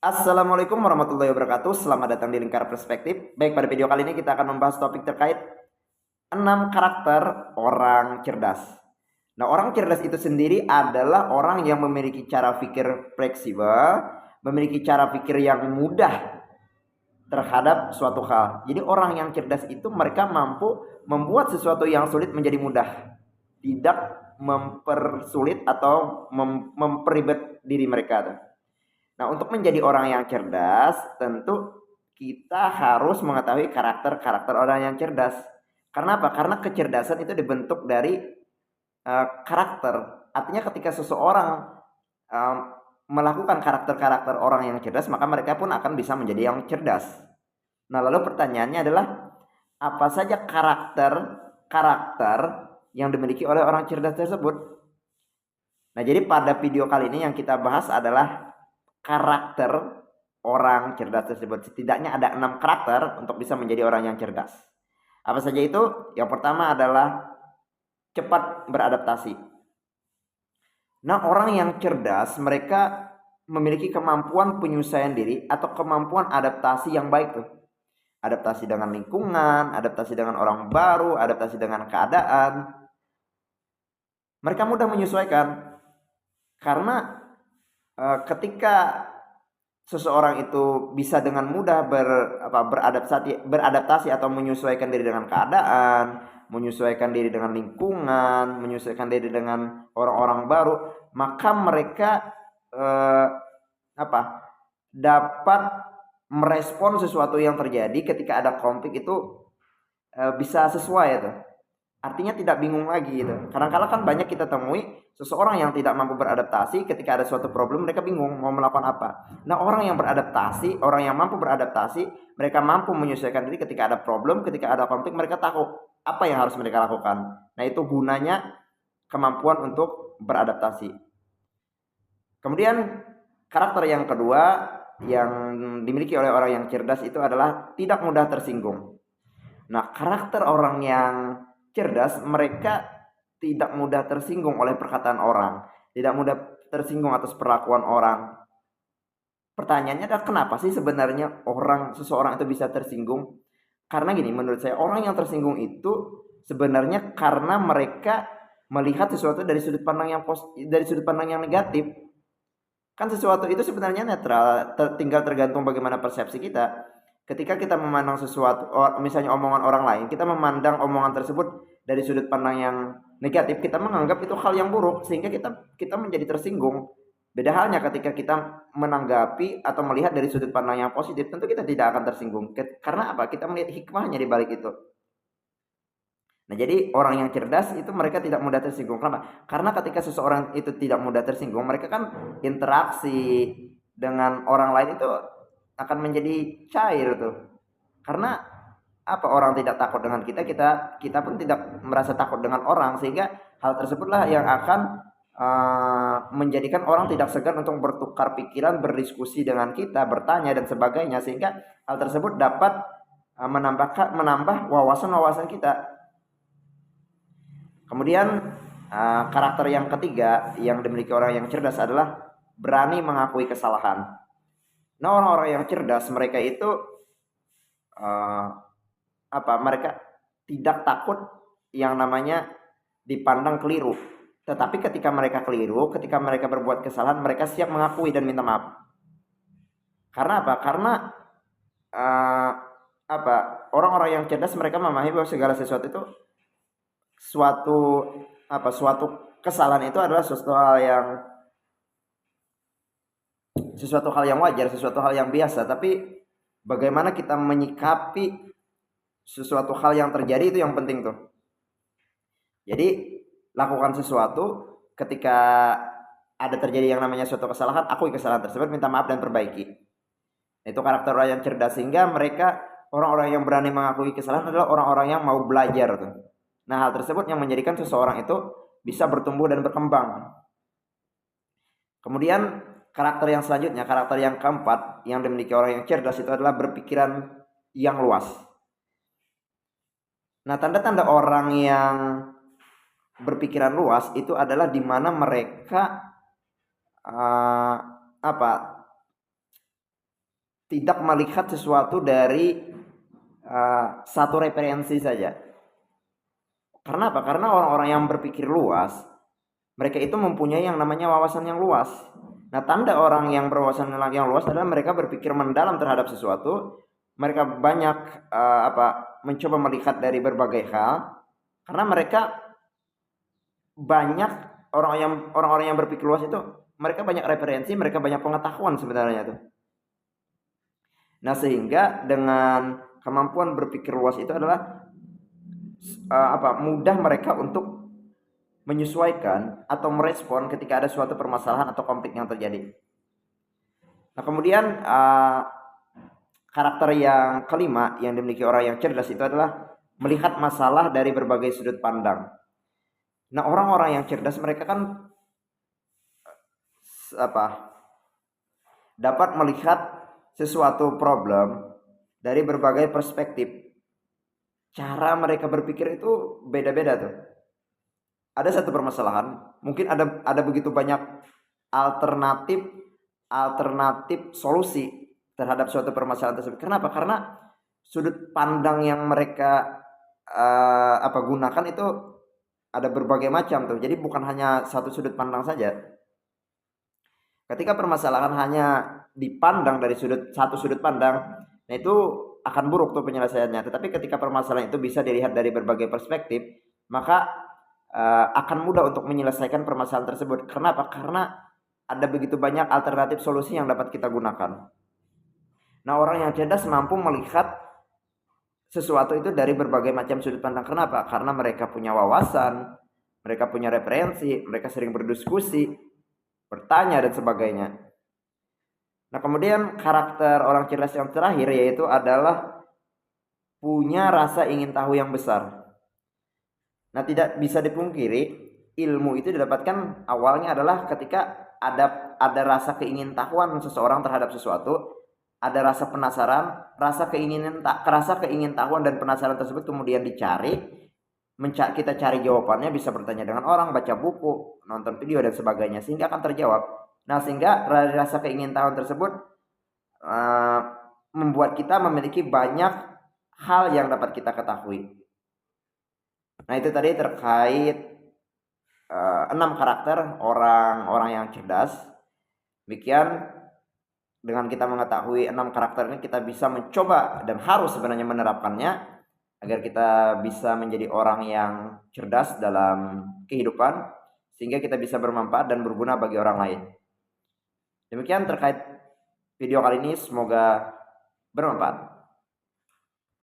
Assalamualaikum warahmatullahi wabarakatuh. Selamat datang di Lingkar Perspektif. Baik, pada video kali ini kita akan membahas topik terkait 6 karakter orang cerdas. Nah, orang cerdas itu sendiri adalah orang yang memiliki cara pikir fleksibel, memiliki cara pikir yang mudah terhadap suatu hal. Jadi orang yang cerdas itu mereka mampu membuat sesuatu yang sulit menjadi mudah. Tidak mempersulit atau memperibet diri mereka. Nah, untuk menjadi orang yang cerdas, tentu kita harus mengetahui karakter-karakter orang yang cerdas. Karena apa? Karena kecerdasan itu dibentuk dari karakter. Artinya ketika seseorang uh, melakukan karakter-karakter orang yang cerdas, maka mereka pun akan bisa menjadi yang cerdas. Nah, lalu pertanyaannya adalah apa saja karakter-karakter yang dimiliki oleh orang cerdas tersebut? Nah, jadi pada video kali ini yang kita bahas adalah karakter orang cerdas tersebut. Setidaknya ada 6 karakter untuk bisa menjadi orang yang cerdas. Apa saja itu? Yang pertama adalah cepat beradaptasi. Nah, orang yang cerdas mereka memiliki kemampuan penyesuaian diri atau kemampuan adaptasi yang baik tuh. Adaptasi dengan lingkungan, adaptasi dengan orang baru, adaptasi dengan keadaan. Mereka mudah menyesuaikan karena ketika seseorang itu bisa dengan mudah beradaptasi atau menyesuaikan diri dengan keadaan, menyesuaikan diri dengan lingkungan, menyesuaikan diri dengan orang-orang baru, maka mereka eh, apa dapat merespon sesuatu yang terjadi ketika ada konflik itu bisa sesuai itu. Artinya tidak bingung lagi gitu. Kadang-kadang kan banyak kita temui seseorang yang tidak mampu beradaptasi ketika ada suatu problem mereka bingung mau melakukan apa. Nah, orang yang beradaptasi, orang yang mampu beradaptasi, mereka mampu menyesuaikan diri ketika ada problem, ketika ada konflik mereka tahu apa yang harus mereka lakukan. Nah, itu gunanya kemampuan untuk beradaptasi. Kemudian karakter yang kedua yang dimiliki oleh orang yang cerdas itu adalah tidak mudah tersinggung. Nah, karakter orang yang cerdas, mereka tidak mudah tersinggung oleh perkataan orang, tidak mudah tersinggung atas perlakuan orang. Pertanyaannya adalah kenapa sih sebenarnya seseorang itu bisa tersinggung? Karena gini, menurut saya orang yang tersinggung itu sebenarnya karena mereka melihat sesuatu dari sudut pandang dari sudut pandang yang negatif. Kan sesuatu itu sebenarnya netral, tinggal tergantung bagaimana persepsi kita. Ketika kita memandang sesuatu, misalnya omongan orang lain, kita memandang omongan tersebut dari sudut pandang yang negatif, kita menganggap itu hal yang buruk sehingga kita menjadi tersinggung. Beda halnya ketika kita menanggapi atau melihat dari sudut pandang yang positif, tentu kita tidak akan tersinggung. Karena apa? Kita melihat hikmahnya di balik itu. Nah, jadi orang yang cerdas itu mereka tidak mudah tersinggung. Kenapa? Karena ketika seseorang itu tidak mudah tersinggung, mereka kan interaksi dengan orang lain itu akan menjadi cair tuh. Karena apa, orang tidak takut dengan kita pun tidak merasa takut dengan orang, sehingga hal tersebutlah yang akan menjadikan orang tidak segan untuk bertukar pikiran, berdiskusi dengan kita, bertanya dan sebagainya, sehingga hal tersebut dapat menambah wawasan-wawasan kita. Kemudian karakter yang ketiga yang dimiliki orang yang cerdas adalah berani mengakui kesalahan. Nah, orang-orang yang cerdas mereka itu mereka tidak takut yang namanya dipandang keliru. Tetapi ketika mereka keliru, ketika mereka berbuat kesalahan, mereka siap mengakui dan minta maaf. Karena apa? Karena uh, orang-orang yang cerdas mereka memahami bahwa segala sesuatu itu suatu kesalahan itu adalah sesuatu hal yang wajar, sesuatu hal yang biasa. Tapi bagaimana kita menyikapi sesuatu hal yang terjadi itu yang penting tuh. Jadi lakukan sesuatu ketika ada terjadi yang namanya suatu kesalahan, akui kesalahan tersebut, minta maaf dan perbaiki. Itu karakter orang yang cerdas, sehingga mereka orang-orang yang berani mengakui kesalahan adalah orang-orang yang mau belajar tuh. Nah, hal tersebut yang menjadikan seseorang itu bisa bertumbuh dan berkembang. Kemudian karakter yang selanjutnya, karakter yang keempat yang dimiliki orang yang cerdas itu adalah berpikiran yang luas. Nah, tanda-tanda orang yang berpikiran luas itu adalah di mana mereka tidak melihat sesuatu dari satu referensi saja. Karena apa? Karena orang-orang yang berpikir luas, mereka itu mempunyai yang namanya wawasan yang luas. Nah, tanda orang yang berwawasan yang luas adalah mereka berpikir mendalam terhadap sesuatu. Mereka banyak mencoba melihat dari berbagai hal, karena mereka banyak orang-orang yang berpikir luas itu, mereka banyak referensi, mereka banyak pengetahuan sebenarnya tuh. Nah, sehingga dengan kemampuan berpikir luas itu adalah mudah mereka untuk menyesuaikan atau merespon ketika ada suatu permasalahan atau konflik yang terjadi. Nah, kemudian karakter yang kelima yang dimiliki orang yang cerdas itu adalah melihat masalah dari berbagai sudut pandang. Nah, orang-orang yang cerdas mereka kan dapat melihat sesuatu problem dari berbagai perspektif. Cara mereka berpikir itu beda-beda tuh. Ada satu permasalahan, mungkin ada begitu banyak alternatif solusi terhadap suatu permasalahan tersebut. Kenapa? Karena sudut pandang yang mereka gunakan itu ada berbagai macam tuh. Jadi bukan hanya satu sudut pandang saja. Ketika permasalahan hanya dipandang dari satu sudut pandang, nah itu akan buruk tuh penyelesaiannya. Tetapi ketika permasalahan itu bisa dilihat dari berbagai perspektif, maka akan mudah untuk menyelesaikan permasalahan tersebut. Kenapa? Karena ada begitu banyak alternatif solusi yang dapat kita gunakan. Nah, orang yang cerdas mampu melihat sesuatu itu dari berbagai macam sudut pandang. Kenapa? Karena mereka punya wawasan, mereka punya referensi, mereka sering berdiskusi, bertanya dan sebagainya. Nah, kemudian karakter orang cerdas yang terakhir yaitu adalah punya rasa ingin tahu yang besar. Nah, tidak bisa dipungkiri ilmu itu didapatkan awalnya adalah ketika ada rasa keingintahuan seseorang terhadap sesuatu, ada rasa penasaran, rasa keingintahuan dan penasaran tersebut kemudian dicari, kita cari jawabannya, bisa bertanya dengan orang, baca buku, nonton video dan sebagainya sehingga akan terjawab. Nah, sehingga rasa keingintahuan tersebut membuat kita memiliki banyak hal yang dapat kita ketahui. Nah, itu tadi terkait 6 karakter orang-orang yang cerdas. Demikian, dengan kita mengetahui 6 karakter ini kita bisa mencoba dan harus sebenarnya menerapkannya agar kita bisa menjadi orang yang cerdas dalam kehidupan sehingga kita bisa bermanfaat dan berguna bagi orang lain. Demikian terkait video kali ini, semoga bermanfaat.